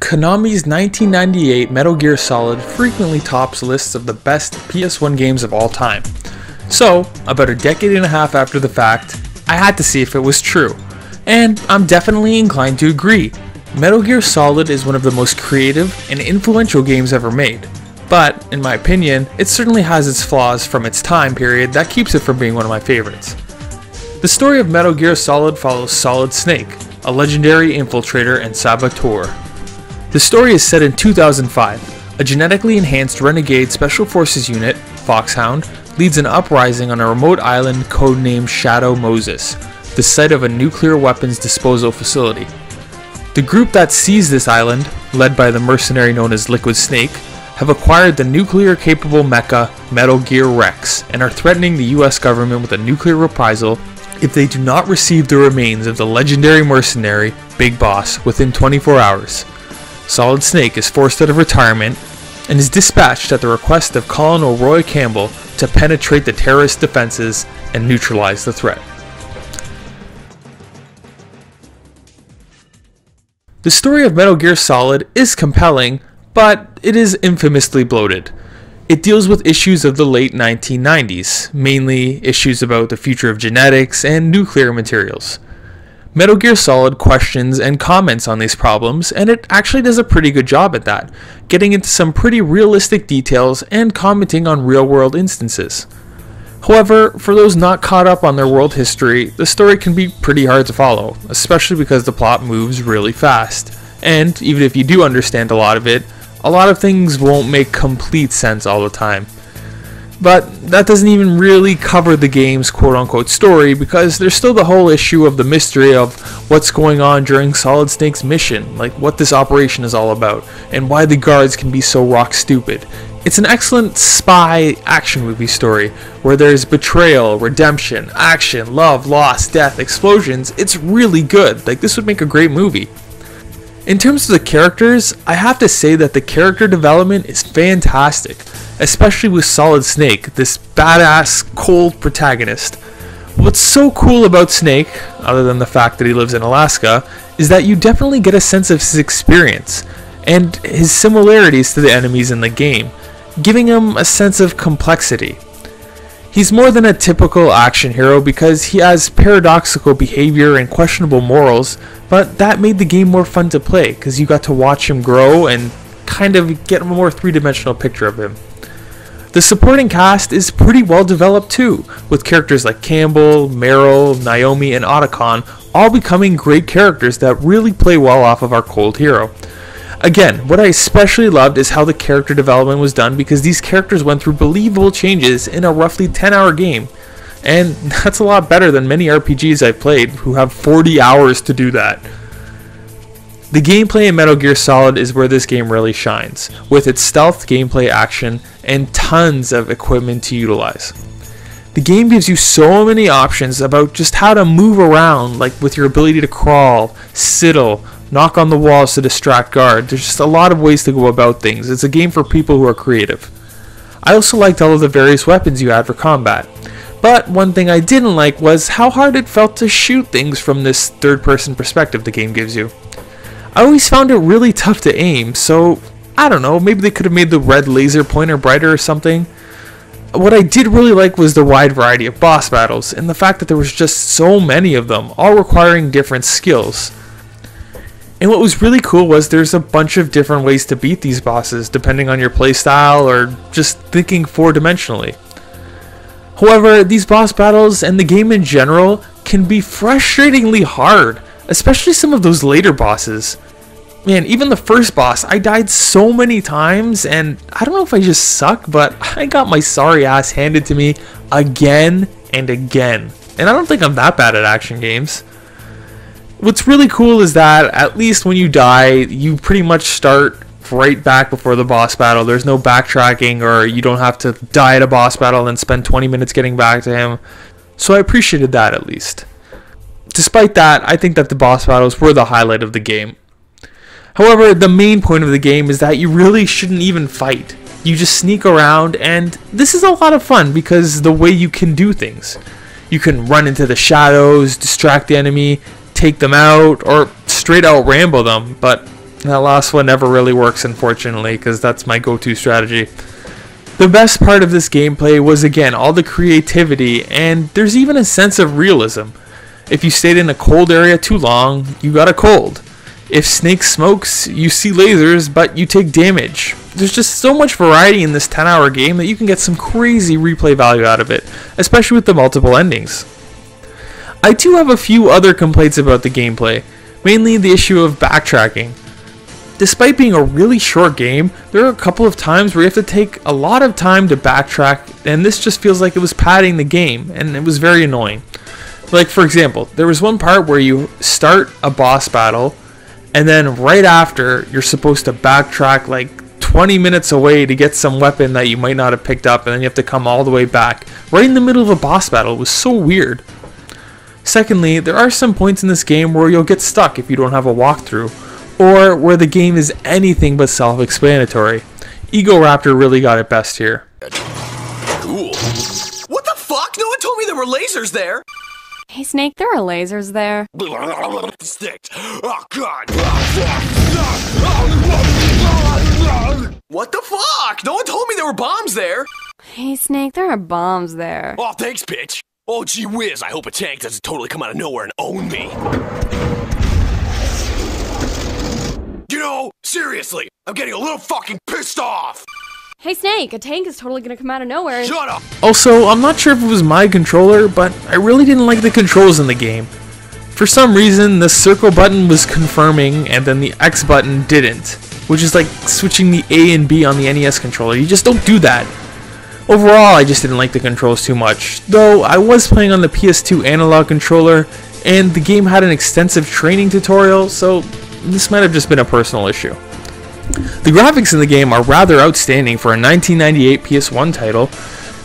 Konami's 1998 Metal Gear Solid frequently tops lists of the best PS1 games of all time. So, about a decade and a half after the fact, I had to see if it was true. And I'm definitely inclined to agree. Metal Gear Solid is one of the most creative and influential games ever made. But, in my opinion, it certainly has its flaws from its time period that keeps it from being one of my favorites. The story of Metal Gear Solid follows Solid Snake, a legendary infiltrator and saboteur. The story is set in 2005. A genetically enhanced renegade special forces unit, Foxhound, leads an uprising on a remote island codenamed Shadow Moses, the site of a nuclear weapons disposal facility. The group that seized this island, led by the mercenary known as Liquid Snake, have acquired the nuclear-capable mecha Metal Gear Rex and are threatening the US government with a nuclear reprisal if they do not receive the remains of the legendary mercenary Big Boss within 24 hours. Solid Snake is forced out of retirement and is dispatched at the request of Colonel Roy Campbell to penetrate the terrorist defenses and neutralize the threat. The story of Metal Gear Solid is compelling, but it is infamously bloated. It deals with issues of the late 1990s, mainly issues about the future of genetics and nuclear materials. Metal Gear Solid questions and comments on these problems, and it actually does a pretty good job at that, getting into some pretty realistic details and commenting on real-world instances. However, for those not caught up on their world history, the story can be pretty hard to follow, especially because the plot moves really fast, and even if you do understand a lot of it, a lot of things won't make complete sense all the time. But that doesn't even really cover the game's quote-unquote story, because there's still the whole issue of the mystery of what's going on during Solid Snake's mission, like what this operation is all about, and why the guards can be so rock stupid. It's an excellent spy action movie story, where there's betrayal, redemption, action, love, loss, death, explosions. It's really good. Like, this would make a great movie. In terms of the characters, I have to say that the character development is fantastic, especially with Solid Snake, this badass, cold protagonist. What's so cool about Snake, other than the fact that he lives in Alaska, is that you definitely get a sense of his experience, and his similarities to the enemies in the game, giving him a sense of complexity. He's more than a typical action hero because he has paradoxical behavior and questionable morals, but that made the game more fun to play because you got to watch him grow and kind of get a more three-dimensional picture of him. The supporting cast is pretty well developed too, with characters like Campbell, Meryl, Naomi, and Otacon all becoming great characters that really play well off of our cold hero. Again, what I especially loved is how the character development was done because these characters went through believable changes in a roughly 10-hour game. And that's a lot better than many RPGs I've played who have 40 hours to do that. The gameplay in Metal Gear Solid is where this game really shines, with its stealth gameplay action and tons of equipment to utilize. The game gives you so many options about just how to move around, like with your ability to crawl, sidle, knock on the walls to distract guard. There's just a lot of ways to go about things. It's a game for people who are creative. I also liked all of the various weapons you had for combat. But one thing I didn't like was how hard it felt to shoot things from this third-person perspective the game gives you. I always found it really tough to aim, so I don't know, maybe they could have made the red laser pointer brighter or something. What I did really like was the wide variety of boss battles, and the fact that there was just so many of them, all requiring different skills. And what was really cool was there's a bunch of different ways to beat these bosses, depending on your playstyle or just thinking four-dimensionally. However, these boss battles and the game in general can be frustratingly hard, especially some of those later bosses. Man, even the first boss, I died so many times, and I don't know if I just suck, but I got my sorry ass handed to me again and again. And I don't think I'm that bad at action games. What's really cool is that at least when you die, you pretty much start right back before the boss battle. There's no backtracking, or you don't have to die at a boss battle and then spend 20 minutes getting back to him. So I appreciated that at least. Despite that, I think that the boss battles were the highlight of the game. However, the main point of the game is that you really shouldn't even fight. You just sneak around, and this is a lot of fun because the way you can do things. You can run into the shadows, distract the enemy, take them out, or straight out Rambo them, but That last one never really works, unfortunately, because that's my go-to strategy. The best part of this gameplay was, again, all the creativity, and there's even a sense of realism. If you stayed in a cold area too long, you got a cold. If Snake smokes, you see lasers, but you take damage. There's just so much variety in this 10-hour game that you can get some crazy replay value out of it, especially with the multiple endings. I do have a few other complaints about the gameplay, mainly the issue of backtracking. Despite being a really short game, there are a couple of times where you have to take a lot of time to backtrack, and this just feels like it was padding the game, and it was very annoying. Like, for example, there was one part where you start a boss battle, and then right after, you're supposed to backtrack like 20 minutes away to get some weapon that you might not have picked up, and then you have to come all the way back, right in the middle of a boss battle. It was so weird. Secondly, there are some points in this game where you'll get stuck if you don't have a walkthrough, or where the game is anything but self-explanatory. Ego Raptor really got it best here. Cool. What the fuck? No one told me there were lasers there! Hey Snake, there are lasers there. Sticks. Oh god! What the fuck? No one told me there were bombs there! Hey Snake, there are bombs there. Oh, thanks, bitch! Oh, gee whiz, I hope a tank doesn't totally come out of nowhere and own me. You know, seriously, I'm getting a little fucking pissed off! Hey Snake, a tank is totally gonna come out of nowhere and— Shut up! Also, I'm not sure if it was my controller, but I really didn't like the controls in the game. For some reason, the circle button was confirming and then the X button didn't, which is like switching the A and B on the NES controller. You just don't do that. Overall, I just didn't like the controls too much, though I was playing on the PS2 analog controller, and the game had an extensive training tutorial, so this might have just been a personal issue. The graphics in the game are rather outstanding for a 1998 PS1 title.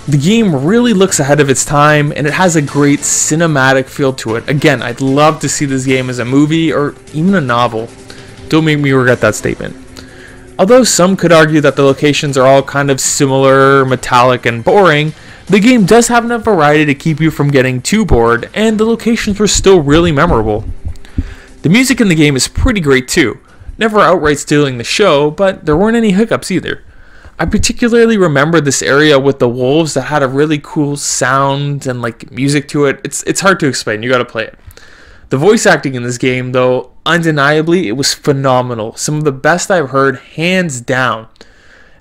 The game really looks ahead of its time, and it has a great cinematic feel to it. Again, I'd love to see this game as a movie or even a novel. Don't make me regret that statement. Although some could argue that the locations are all kind of similar, metallic, and boring, the game does have enough variety to keep you from getting too bored, and the locations were still really memorable. The music in the game is pretty great too. Never outright stealing the show, but there weren't any hiccups either. I particularly remember this area with the wolves that had a really cool sound and like music to it. It's hard to explain, you gotta play it. The voice acting in this game, though, undeniably, it was phenomenal. Some of the best I've heard, hands down.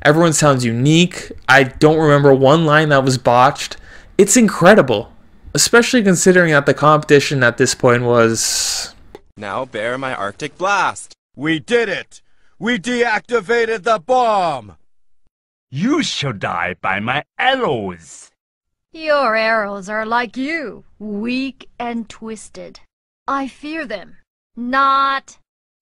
Everyone sounds unique. I don't remember one line that was botched. It's incredible, especially considering that the competition at this point was... Now bear my Arctic blast. We did it! We deactivated the bomb! You shall die by my arrows. Your arrows are like you, weak and twisted. I fear them. Not.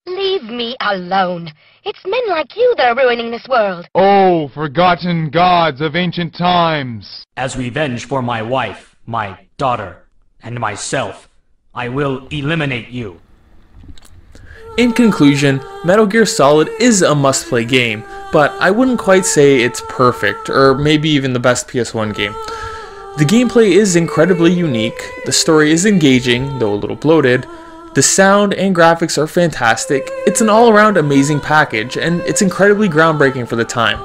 Leave me alone. It's men like you that are ruining this world. Oh, forgotten gods of ancient times. As revenge for my wife, my daughter, and myself, I will eliminate you. In conclusion, Metal Gear Solid is a must-play game, but I wouldn't quite say it's perfect, or maybe even the best PS1 game. The gameplay is incredibly unique, the story is engaging, though a little bloated, the sound and graphics are fantastic, it's an all-around amazing package, and it's incredibly groundbreaking for the time.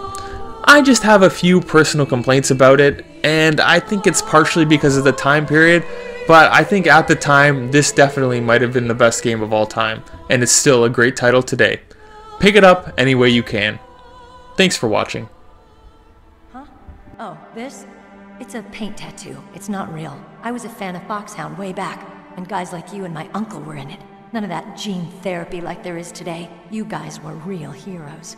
I just have a few personal complaints about it, and I think it's partially because of the time period, but I think at the time, this definitely might have been the best game of all time, and it's still a great title today. Pick it up any way you can. Thanks for watching. Huh? Oh, this? It's a paint tattoo. It's not real. I was a fan of Foxhound way back, and guys like you and my uncle were in it. None of that gene therapy like there is today. You guys were real heroes.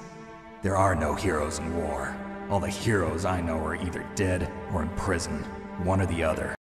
There are no heroes in war. All the heroes I know are either dead or in prison, one or the other.